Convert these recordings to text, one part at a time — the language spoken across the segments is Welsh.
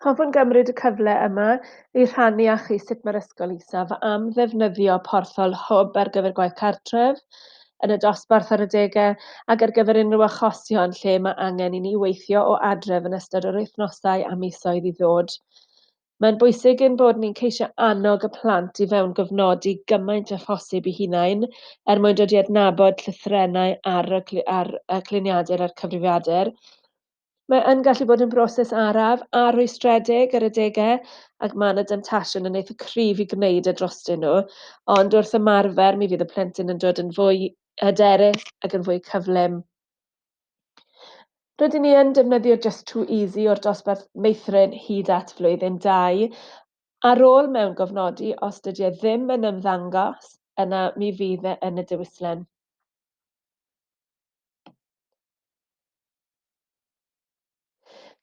Hoffwn gymryd y cyfle yma i rhannu â chi sut mae'r Ysgol Isaf am ddefnyddio porthol hwb ar gyfer gwaith cartref yn y dosbarth ar adegau ac ar gyfer unrhyw achosion lle mae angen i ni weithio o adref yn ystod yr wythnosau a misoedd i ddod. Mae'n bwysig ein bod ni'n ceisio annog y plant i fewn gofnodi gymaint â phosib 'u hunain er mwyn dod i adnabod llythrennau ar y cliniadur a'r cyfrifiadur. Mae yn gallu bod yn broses araf a rwystredig ar adegau, ac mae 'na demtasiwn yn eitha cryf i gwneud e drostyn nhw, ond wrth ymarfer mi fydd y plentyn yn dod yn fwy hyderus ac yn fwy cyflym. Rydyn ni yn defnyddio Just Too Easy o'r dosbarth meithrin hyd at flwyddyn 2. Ar ôl mewn gofnodi, os dydy e ddim yn ymddangos, yna mi fydd e yn y diwyslen.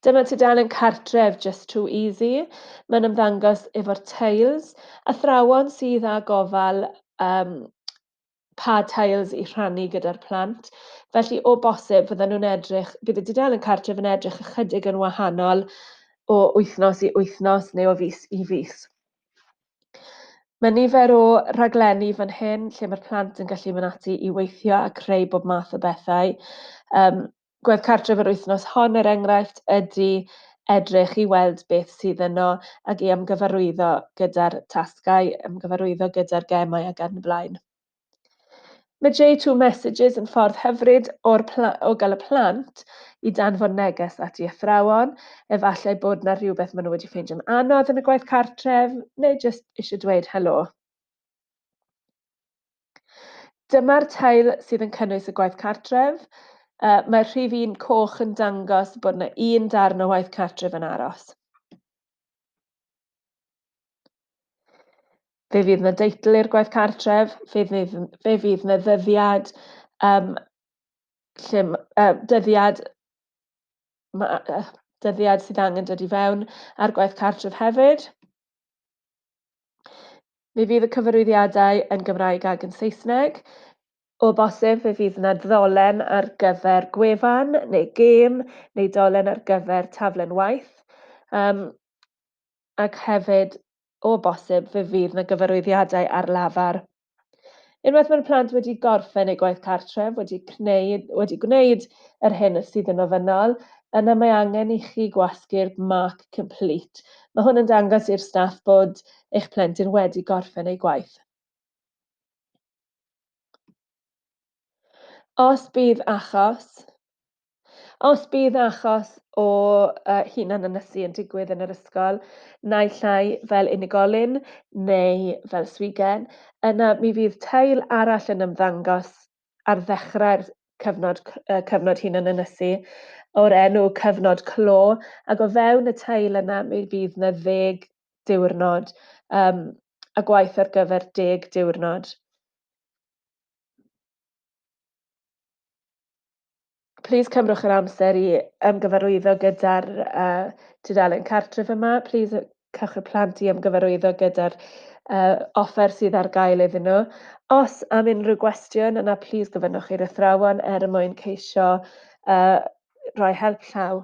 Dyma tudalen cartref Just Too Easy. Mae'n ymddangos efo'r teils, athrawon sydd â gofal pa teils i rhannu gyda'r plant. Felly o bosib bydd y dudalen cartref yn edrych ychydig yn wahanol o wythnos i wythnos neu o fis i fis. Mae nifer o rhaglenni fan hyn lle mae'r plant yn gallu mynd ati i weithio a creu bob math o bethau. Gwaith cartref yr wythnos hon, er enghraifft, ydy edrych i weld beth sydd yno ac i ymgyfarwyddo gyda'r tasgau, ymgyfarwyddo gyda'r gemau ac yn y blaen. Mae J2 Messages yn ffordd hyfryd o gael y plant i danfon neges ati athrawon, efallai bod 'na rhywbeth maen nhw wedi ffeindio'n anodd yn y gwaith cartref, neu jyst eisiau dweud helo. Dyma'r teil sydd yn cynnwys y gwaith cartref. Mae'r rhif 1 coch yn dangos bod 'na un darn o waith cartref yn aros. Fe fydd 'na deitl i'r gwaith cartref, fe fydd 'na ddyddiad, dyddiad sydd angen dod i fewn ar gwaith cartref hefyd. Mi fydd y cyfarwyddiadau yn Gymraeg ac yn Saesneg. O bosib fe fydd 'na ddolen ar gyfer gwefan neu gêm neu dolen ar gyfer taflen waith. Ac hefyd, o bosib, fe fydd 'na gyfarwyddiadau ar lafar. Unwaith mae'r plant wedi gorffen eu gwaith cartref, wedi gwneud yr hyn sydd yn ofynnol, yna mae angen i chi gwasgu'r mark complete. Mae hwn yn dangos i'r staff bod eich plentyn wedi gorffen ei gwaith. Os bydd achos o hunan ynysu yn digwydd yn yr ysgol, naill ai fel unigolyn neu fel swigen, yna mi fydd teil arall yn ymddangos ar ddechrau'r cyfnod hunan ynysu o'r enw cyfnod clo, ac o fewn y teil yna mi fydd 'na 10 diwrnod, a gwaith ar gyfer 10 diwrnod. Plis cymrwch yr amser i ymgyfarwyddo gyda'r tudalen cartref yma. Plis cewch y plant i ymgyfarwyddo gyda'r offer sydd ar gael iddyn nhw. Os am unrhyw gwestiwn, yna plis gofynnwch i'r athrawon er mwyn ceisio rhoi help llaw.